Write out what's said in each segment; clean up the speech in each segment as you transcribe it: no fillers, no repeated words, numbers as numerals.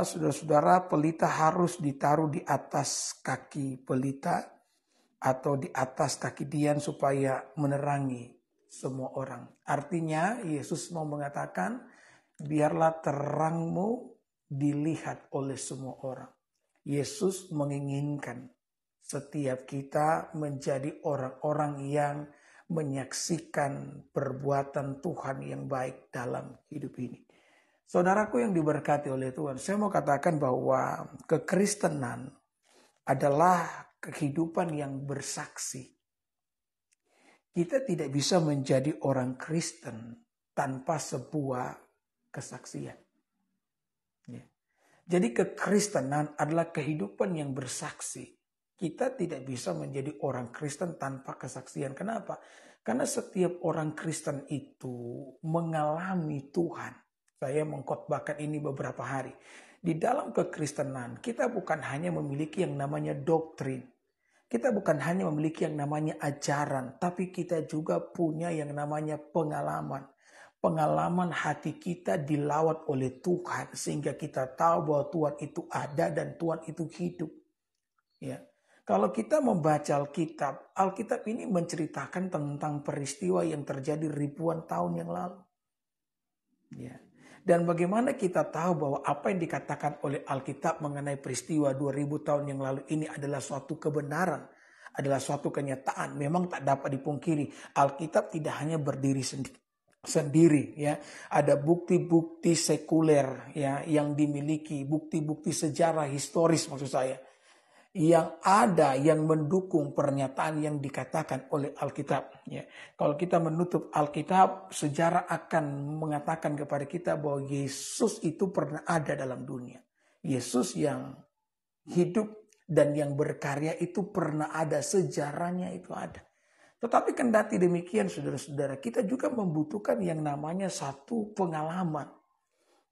Saudara-saudara, pelita harus ditaruh di atas kaki pelita atau di atas kaki Dian supaya menerangi semua orang. Artinya Yesus mau mengatakan, biarlah terangmu dilihat oleh semua orang. Yesus menginginkan setiap kita menjadi orang-orang yang menyaksikan perbuatan Tuhan yang baik dalam hidup ini. Saudaraku yang diberkati oleh Tuhan, saya mau katakan bahwa kekristenan adalah kehidupan yang bersaksi. Kita tidak bisa menjadi orang Kristen tanpa sebuah kesaksian. Ya. Jadi kekristenan adalah kehidupan yang bersaksi. Kita tidak bisa menjadi orang Kristen tanpa kesaksian. Kenapa? Karena setiap orang Kristen itu mengalami Tuhan. Saya mengkhotbahkan ini beberapa hari. Di dalam kekristenan, kita bukan hanya memiliki yang namanya doktrin. Kita bukan hanya memiliki yang namanya ajaran. Tapi kita juga punya yang namanya pengalaman. Pengalaman hati kita dilawat oleh Tuhan. Sehingga kita tahu bahwa Tuhan itu ada dan Tuhan itu hidup. Ya. Kalau kita membaca Alkitab ini menceritakan tentang peristiwa yang terjadi ribuan tahun yang lalu. Ya. Dan bagaimana kita tahu bahwa apa yang dikatakan oleh Alkitab mengenai peristiwa 2000 tahun yang lalu ini adalah suatu kebenaran, adalah suatu kenyataan. Memang tak dapat dipungkiri, Alkitab tidak hanya berdiri sendiri, ya. Ada bukti-bukti sekuler, ya, yang dimiliki, bukti-bukti sejarah historis maksud saya, yang ada yang mendukung pernyataan yang dikatakan oleh Alkitab. Ya. Kalau kita menutup Alkitab, sejarah akan mengatakan kepada kita bahwa Yesus itu pernah ada dalam dunia. Yesus yang hidup dan yang berkarya itu pernah ada, sejarahnya itu ada. Tetapi kendati demikian saudara-saudara, kita juga membutuhkan yang namanya satu pengalaman.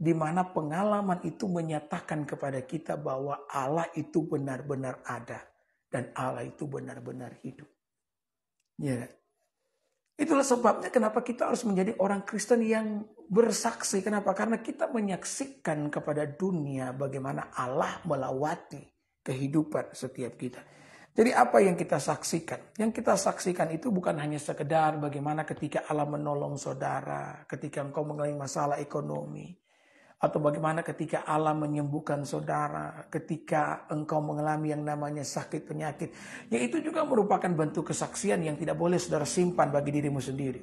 Di mana pengalaman itu menyatakan kepada kita bahwa Allah itu benar-benar ada. Dan Allah itu benar-benar hidup. Ya. Itulah sebabnya kenapa kita harus menjadi orang Kristen yang bersaksi. Kenapa? Karena kita menyaksikan kepada dunia bagaimana Allah melawati kehidupan setiap kita. Jadi apa yang kita saksikan? Yang kita saksikan itu bukan hanya sekedar bagaimana ketika Allah menolong saudara, ketika engkau mengalami masalah ekonomi, atau bagaimana ketika Allah menyembuhkan saudara, ketika engkau mengalami yang namanya sakit penyakit. Ya, itu juga merupakan bentuk kesaksian yang tidak boleh saudara simpan bagi dirimu sendiri.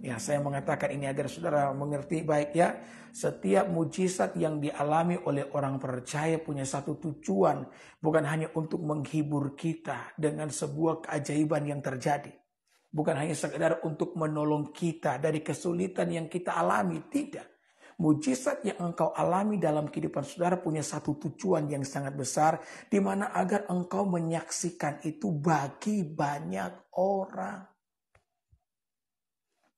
Ya, saya mengatakan ini agar saudara mengerti baik ya. Setiap mujizat yang dialami oleh orang percaya punya satu tujuan. Bukan hanya untuk menghibur kita dengan sebuah keajaiban yang terjadi. Bukan hanya sekedar untuk menolong kita dari kesulitan yang kita alami. Tidak. Mujizat yang engkau alami dalam kehidupan saudara punya satu tujuan yang sangat besar. Di mana agar engkau menyaksikan itu bagi banyak orang.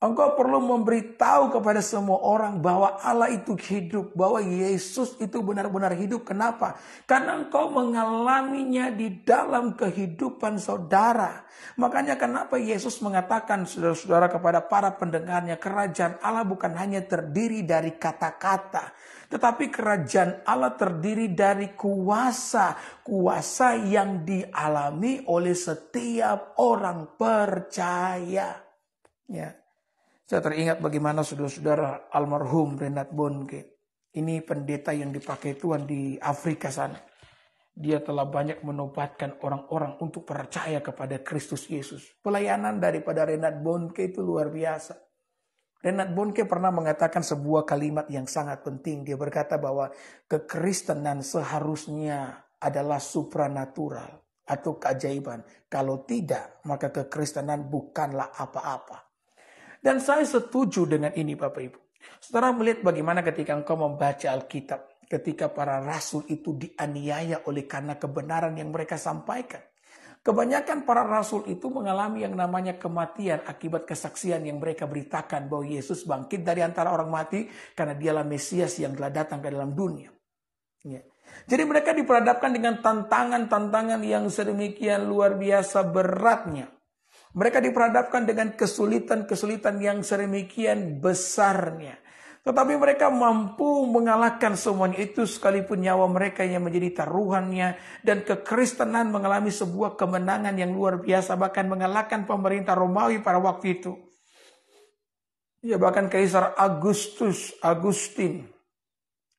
Engkau perlu memberitahu kepada semua orang bahwa Allah itu hidup. Bahwa Yesus itu benar-benar hidup. Kenapa? Karena engkau mengalaminya di dalam kehidupan saudara. Makanya kenapa Yesus mengatakan saudara-saudara kepada para pendengarnya. Kerajaan Allah bukan hanya terdiri dari kata-kata. Tetapi kerajaan Allah terdiri dari kuasa. Kuasa yang dialami oleh setiap orang percaya. Ya. Saya teringat bagaimana saudara-saudara almarhum Reinhard Bonnke. Ini pendeta yang dipakai Tuhan di Afrika sana. Dia telah banyak menobatkan orang-orang untuk percaya kepada Kristus Yesus. Pelayanan daripada Reinhard Bonnke itu luar biasa. Reinhard Bonnke pernah mengatakan sebuah kalimat yang sangat penting. Dia berkata bahwa kekristenan seharusnya adalah supranatural atau keajaiban. Kalau tidak, maka kekristenan bukanlah apa-apa. Dan saya setuju dengan ini Bapak Ibu. Saudara melihat bagaimana ketika engkau membaca Alkitab. Ketika para rasul itu dianiaya oleh karena kebenaran yang mereka sampaikan. Kebanyakan para rasul itu mengalami yang namanya kematian akibat kesaksian yang mereka beritakan bahwa Yesus bangkit dari antara orang mati. Karena dialah Mesias yang telah datang ke dalam dunia. Ya. Jadi mereka diperhadapkan dengan tantangan-tantangan yang sedemikian luar biasa beratnya. Mereka diperhadapkan dengan kesulitan-kesulitan yang sedemikian besarnya. Tetapi mereka mampu mengalahkan semuanya itu sekalipun nyawa mereka yang menjadi taruhannya. Dan kekristenan mengalami sebuah kemenangan yang luar biasa. Bahkan mengalahkan pemerintah Romawi pada waktu itu. Ya, bahkan Kaisar Agustin.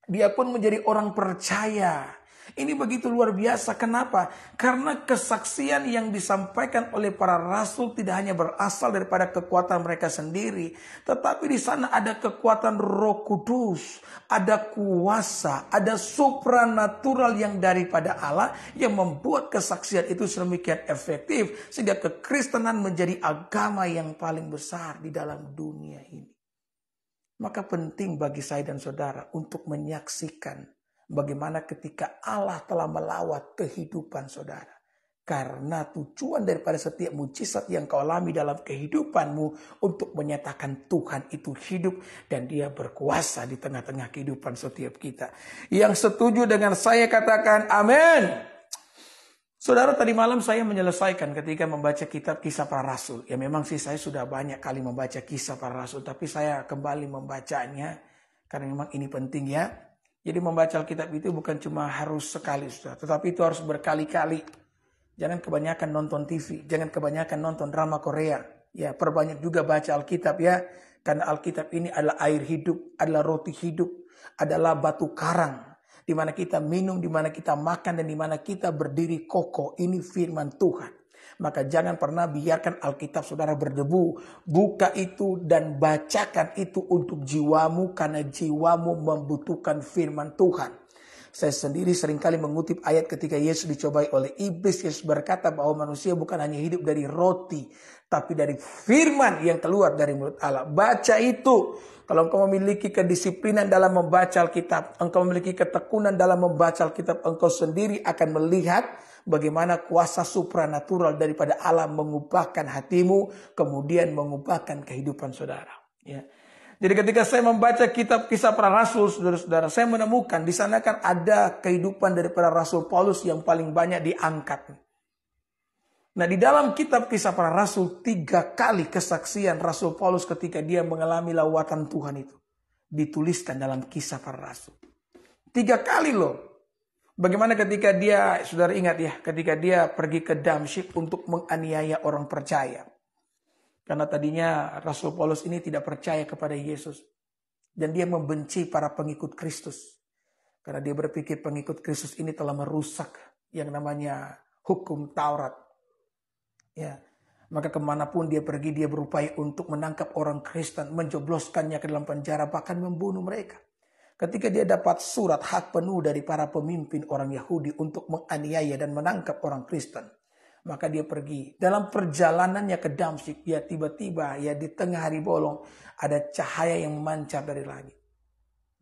Dia pun menjadi orang percaya. Ini begitu luar biasa. Kenapa? Karena kesaksian yang disampaikan oleh para rasul tidak hanya berasal daripada kekuatan mereka sendiri. Tetapi di sana ada kekuatan Roh Kudus. Ada kuasa. Ada supranatural yang daripada Allah. Yang membuat kesaksian itu sedemikian efektif. Sehingga kekristenan menjadi agama yang paling besar di dalam dunia ini. Maka penting bagi saya dan saudara untuk menyaksikan bagaimana ketika Allah telah melawat kehidupan saudara. Karena tujuan daripada setiap mujizat yang kau alami dalam kehidupanmu untuk menyatakan Tuhan itu hidup dan Dia berkuasa di tengah-tengah kehidupan setiap kita. Yang setuju dengan saya katakan amin. Saudara, tadi malam saya menyelesaikan ketika membaca kitab Kisah Para Rasul. Ya memang sih saya sudah banyak kali membaca Kisah Para Rasul. Tapi saya kembali membacanya karena memang ini penting ya. Jadi membaca Alkitab itu bukan cuma harus sekali, saudara, tetapi itu harus berkali-kali. Jangan kebanyakan nonton TV. Jangan kebanyakan nonton drama Korea. Ya, perbanyak juga baca Alkitab ya. Karena Alkitab ini adalah air hidup, adalah roti hidup, adalah batu karang. Di mana kita minum, di mana kita makan, dan di mana kita berdiri kokoh. Ini firman Tuhan. Maka jangan pernah biarkan Alkitab saudara berdebu. Buka itu dan bacakan itu untuk jiwamu. Karena jiwamu membutuhkan firman Tuhan. Saya sendiri seringkali mengutip ayat ketika Yesus dicobai oleh iblis. Yesus berkata bahwa manusia bukan hanya hidup dari roti, tapi dari firman yang keluar dari mulut Allah. Baca itu. Kalau engkau memiliki kedisiplinan dalam membaca Alkitab, engkau memiliki ketekunan dalam membaca Alkitab, engkau sendiri akan melihat bagaimana kuasa supranatural daripada Allah mengubahkan hatimu, kemudian mengubahkan kehidupan saudara. Ya. Jadi ketika saya membaca kitab Kisah Para Rasul, saudara-saudara, saya menemukan di sana kan ada kehidupan daripada Rasul Paulus yang paling banyak diangkat. Nah, di dalam kitab Kisah Para Rasul 3 kali kesaksian Rasul Paulus ketika dia mengalami lawatan Tuhan itu dituliskan dalam Kisah Para Rasul. 3 kali loh. Bagaimana ketika dia, saudara ingat ya, ketika dia pergi ke Damsyik untuk menganiaya orang percaya. Karena tadinya Rasul Paulus ini tidak percaya kepada Yesus. Dan dia membenci para pengikut Kristus. Karena dia berpikir pengikut Kristus ini telah merusak yang namanya hukum Taurat. Ya, maka kemanapun dia pergi, dia berupaya untuk menangkap orang Kristen, menjebloskannya ke dalam penjara, bahkan membunuh mereka. Ketika dia dapat surat hak penuh dari para pemimpin orang Yahudi untuk menganiaya dan menangkap orang Kristen, maka dia pergi. Dalam perjalanannya ke Damsyik, ya tiba-tiba ya di tengah hari bolong ada cahaya yang memancar dari langit.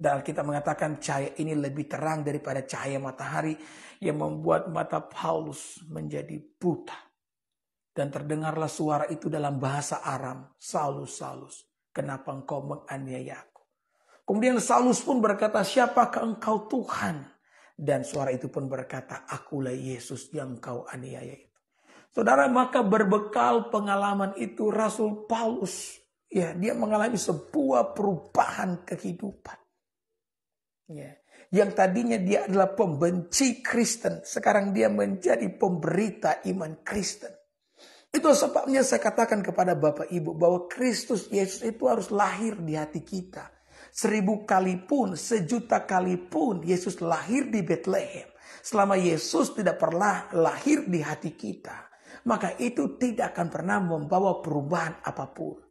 Dan Alkitab mengatakan cahaya ini lebih terang daripada cahaya matahari yang membuat mata Paulus menjadi buta. Dan terdengarlah suara itu dalam bahasa Aram. Saulus, Saulus, kenapa engkau menganiaya aku? Kemudian Saulus pun berkata, siapakah engkau Tuhan? Dan suara itu pun berkata, akulah Yesus yang engkau aniaya itu. Saudara, maka berbekal pengalaman itu Rasul Paulus, ya, dia mengalami sebuah perubahan kehidupan. Ya, yang tadinya dia adalah pembenci Kristen, sekarang dia menjadi pemberita iman Kristen. Itu sebabnya saya katakan kepada Bapak Ibu bahwa Kristus Yesus itu harus lahir di hati kita. 1000 kali pun, 1.000.000 kali pun Yesus lahir di Bethlehem. Selama Yesus tidak pernah lahir di hati kita, maka itu tidak akan pernah membawa perubahan apapun.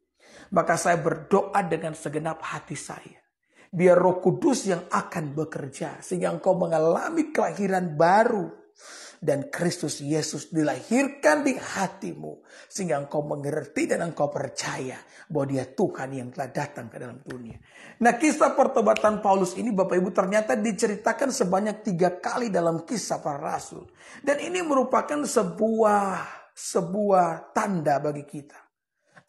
Maka saya berdoa dengan segenap hati saya. Biar Roh Kudus yang akan bekerja sehingga engkau mengalami kelahiran baru. Dan Kristus Yesus dilahirkan di hatimu. Sehingga engkau mengerti dan engkau percaya bahwa dia Tuhan yang telah datang ke dalam dunia. Nah, kisah pertobatan Paulus ini Bapak Ibu ternyata diceritakan sebanyak 3 kali dalam Kisah Para Rasul. Dan ini merupakan sebuah tanda bagi kita.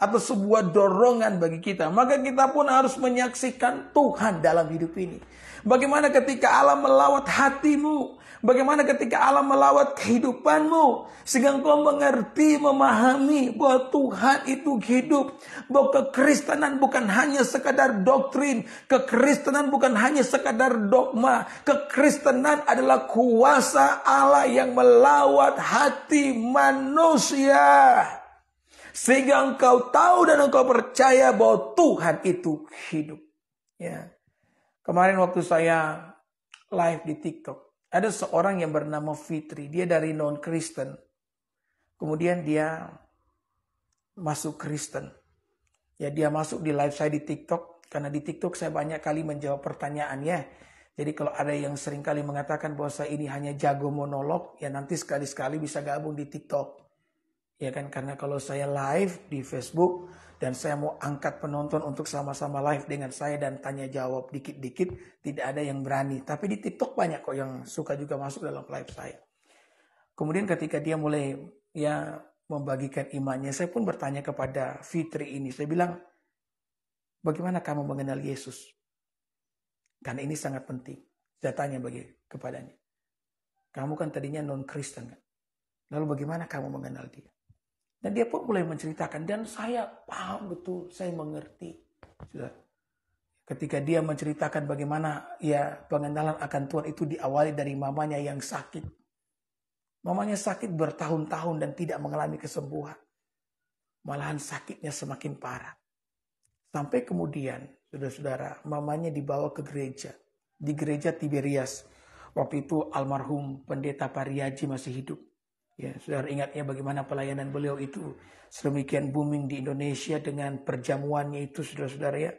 atau sebuah dorongan bagi kita. Maka kita pun harus menyaksikan Tuhan dalam hidup ini. Bagaimana ketika Allah melawat hatimu? Bagaimana ketika Allah melawat kehidupanmu? Sehingga engkau mengerti, memahami bahwa Tuhan itu hidup. Bahwa kekristenan bukan hanya sekadar doktrin. Kekristenan bukan hanya sekadar dogma. Kekristenan adalah kuasa Allah yang melawat hati manusia. Sehingga engkau tahu dan engkau percaya bahwa Tuhan itu hidup. Ya. Kemarin waktu saya live di TikTok. Ada seorang yang bernama Fitri. Dia dari non-Kristen. Kemudian dia masuk Kristen. Ya, dia masuk di live saya di TikTok. Karena di TikTok saya banyak kali menjawab pertanyaannya. Jadi kalau ada yang sering kali mengatakan bahwa saya ini hanya jago monolog. Ya nanti sekali-sekali bisa gabung di TikTok. Ya kan, karena kalau saya live di Facebook. Dan saya mau angkat penonton untuk sama-sama live dengan saya dan tanya jawab dikit-dikit. Tidak ada yang berani. Tapi di TikTok banyak kok yang suka juga masuk dalam live saya. Kemudian ketika dia mulai membagikan imannya. Saya pun bertanya kepada Fitri ini. Saya bilang, bagaimana kamu mengenal Yesus? Karena ini sangat penting. Saya tanya kepadanya. Kamu kan tadinya non-Kristen kan? Lalu bagaimana kamu mengenal dia? Dan dia pun mulai menceritakan. Dan saya paham betul. Saya mengerti. Ketika dia menceritakan bagaimana pengenalan akan Tuhan itu diawali dari mamanya yang sakit. Mamanya sakit bertahun-tahun dan tidak mengalami kesembuhan. Malahan sakitnya semakin parah. Sampai kemudian, saudara-saudara, mamanya dibawa ke gereja. Di gereja Tiberias. Waktu itu almarhum pendeta Pariaji masih hidup. Ya, saudara ingat ya bagaimana pelayanan beliau itu sedemikian booming di Indonesia dengan perjamuannya itu, saudara-saudara ya.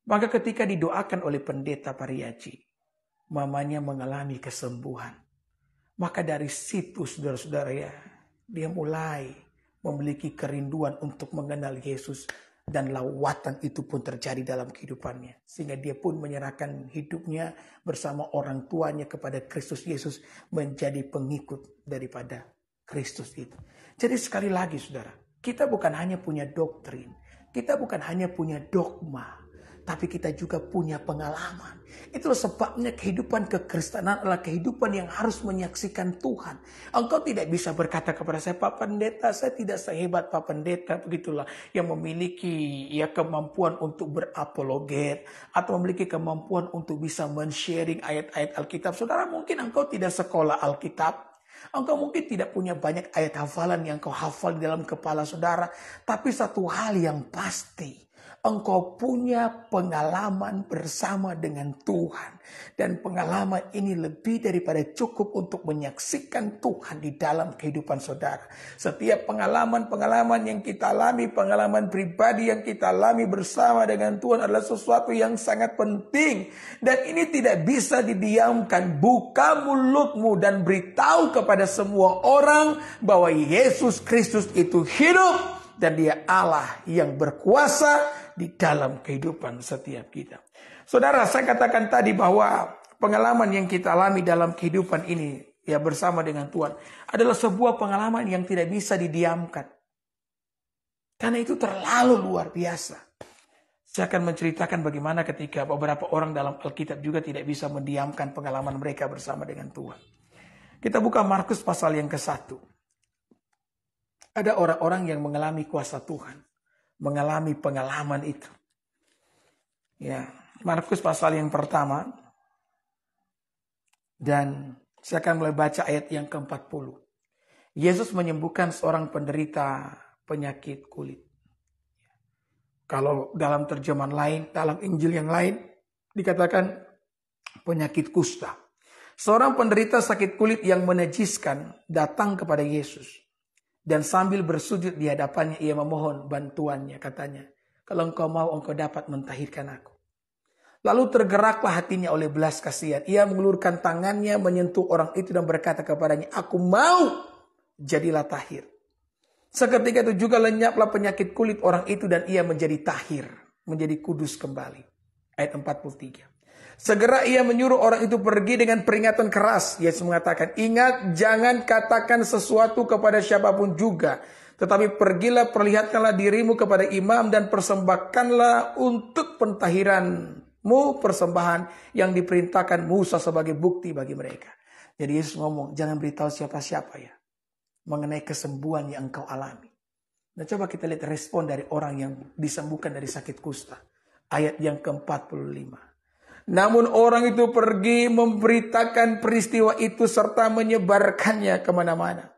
Maka ketika didoakan oleh pendeta Pariaji, mamanya mengalami kesembuhan. Maka dari situ, saudara-saudara ya, dia mulai memiliki kerinduan untuk mengenal Yesus. Dan lawatan itu pun terjadi dalam kehidupannya. Sehingga dia pun menyerahkan hidupnya bersama orang tuanya kepada Kristus Yesus. Menjadi pengikut daripada Kristus itu. Jadi sekali lagi saudara. Kita bukan hanya punya doktrin. Kita bukan hanya punya dogma. Tapi kita juga punya pengalaman. Itulah sebabnya kehidupan kekristenan adalah kehidupan yang harus menyaksikan Tuhan. Engkau tidak bisa berkata kepada saya, Pak Pendeta, saya tidak sehebat Pak Pendeta. Begitulah yang memiliki kemampuan untuk berapologet. Atau memiliki kemampuan untuk bisa men-sharing ayat-ayat Alkitab. Saudara, mungkin engkau tidak sekolah Alkitab. Engkau mungkin tidak punya banyak ayat hafalan yang kau hafal di dalam kepala saudara. Tapi satu hal yang pasti. Engkau punya pengalaman bersama dengan Tuhan. Dan pengalaman ini lebih daripada cukup untuk menyaksikan Tuhan di dalam kehidupan saudara. Setiap pengalaman-pengalaman yang kita alami, pengalaman pribadi yang kita alami bersama dengan Tuhan adalah sesuatu yang sangat penting. Dan ini tidak bisa didiamkan. Buka mulutmu dan beritahu kepada semua orang bahwa Yesus Kristus itu hidup. Dan dia Allah yang berkuasa di dalam kehidupan setiap kita. Saudara, saya katakan tadi bahwa pengalaman yang kita alami dalam kehidupan ini bersama dengan Tuhan adalah sebuah pengalaman yang tidak bisa didiamkan. Karena itu terlalu luar biasa. Saya akan menceritakan bagaimana ketika beberapa orang dalam Alkitab juga tidak bisa mendiamkan pengalaman mereka bersama dengan Tuhan. Kita buka Markus pasal yang ke-1. Ada orang-orang yang mengalami kuasa Tuhan. Mengalami pengalaman itu. Ya, Markus pasal yang pertama. Dan saya akan mulai baca ayat yang ke-40. Yesus menyembuhkan seorang penderita penyakit kulit. Kalau dalam terjemahan lain, dalam Injil yang lain, dikatakan penyakit kusta. Seorang penderita sakit kulit yang menajiskan datang kepada Yesus. Dan sambil bersujud di hadapannya ia memohon bantuannya, katanya, kalau engkau mau engkau dapat mentahirkan aku. Lalu tergeraklah hatinya oleh belas kasihan. Ia mengulurkan tangannya menyentuh orang itu dan berkata kepadanya, aku mau, jadilah tahir. Seketika itu juga lenyaplah penyakit kulit orang itu dan ia menjadi tahir, menjadi kudus kembali. Ayat 43. Segera ia menyuruh orang itu pergi dengan peringatan keras. Yesus mengatakan, ingat jangan katakan sesuatu kepada siapapun juga Tetapi pergilah, perlihatkanlah dirimu kepada imam dan persembahkanlah untuk pentahiranmu persembahan yang diperintahkan Musa sebagai bukti bagi mereka. Jadi Yesus ngomong, jangan beritahu siapa-siapa ya mengenai kesembuhan yang engkau alami. Nah, coba kita lihat respon dari orang yang disembuhkan dari sakit kusta. Ayat yang ke-45. Namun orang itu pergi memberitakan peristiwa itu serta menyebarkannya kemana-mana.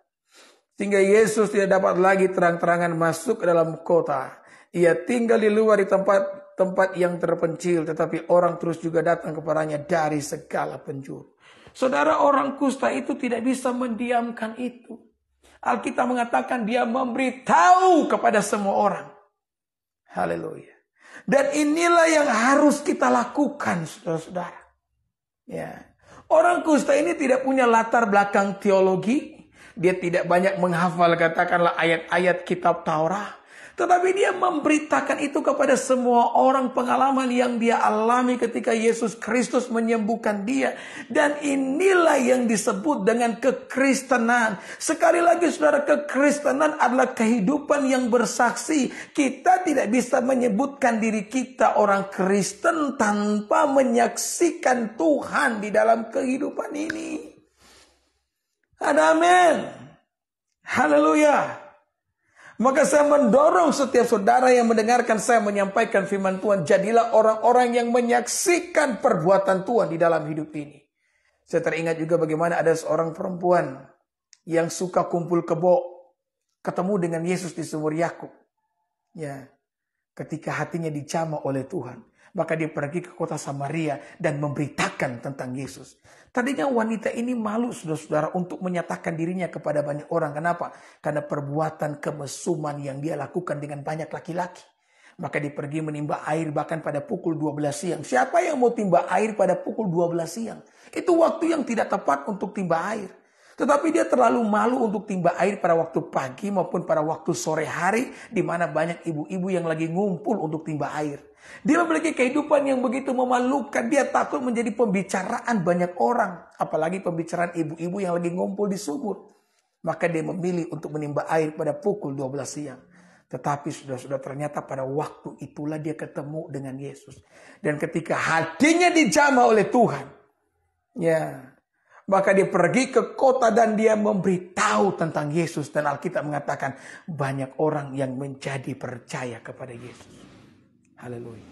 Sehingga Yesus tidak dapat lagi terang-terangan masuk ke dalam kota. Ia tinggal di luar di tempat yang terpencil. Tetapi orang terus juga datang kepadanya dari segala penjuru. Saudara, orang kusta itu tidak bisa mendiamkan itu. Alkitab mengatakan dia memberitahu kepada semua orang. Haleluya. Dan inilah yang harus kita lakukan, saudara-saudara. Ya. Orang kusta ini tidak punya latar belakang teologi. Dia tidak banyak menghafal katakanlah ayat-ayat kitab Taurat. Tetapi dia memberitakan itu kepada semua orang, pengalaman yang dia alami ketika Yesus Kristus menyembuhkan dia. Dan inilah yang disebut dengan kekristenan. Sekali lagi saudara, kekristenan adalah kehidupan yang bersaksi. Kita tidak bisa menyebutkan diri kita orang Kristen tanpa menyaksikan Tuhan di dalam kehidupan ini. Amin. Haleluya. Maka saya mendorong setiap saudara yang mendengarkan saya menyampaikan firman Tuhan. Jadilah orang-orang yang menyaksikan perbuatan Tuhan di dalam hidup ini. Saya teringat juga bagaimana ada seorang perempuan yang suka kumpul kebo. Ketemu dengan Yesus di sumur Yakub. Ya, ketika hatinya dijamah oleh Tuhan. Maka dia pergi ke kota Samaria dan memberitakan tentang Yesus. Tadinya wanita ini malu saudara-saudara untuk menyatakan dirinya kepada banyak orang. Kenapa? Karena perbuatan kemesuman yang dia lakukan dengan banyak laki-laki. Maka dia pergi menimba air bahkan pada pukul 12 siang. Siapa yang mau timba air pada pukul 12 siang? Itu waktu yang tidak tepat untuk timba air. Tetapi dia terlalu malu untuk timba air pada waktu pagi maupun pada waktu sore hari. Di mana banyak ibu-ibu yang lagi ngumpul untuk timba air. Dia memiliki kehidupan yang begitu memalukan. Dia takut menjadi pembicaraan banyak orang. Apalagi pembicaraan ibu-ibu yang lagi ngumpul di sumur. Maka dia memilih untuk menimba air pada pukul 12 siang. Tetapi sudah ternyata pada waktu itulah dia ketemu dengan Yesus. Dan ketika hatinya dijamah oleh Tuhan. Ya, maka dia pergi ke kota dan dia memberitahu tentang Yesus. Dan Alkitab mengatakan banyak orang yang menjadi percaya kepada Yesus. Haleluya.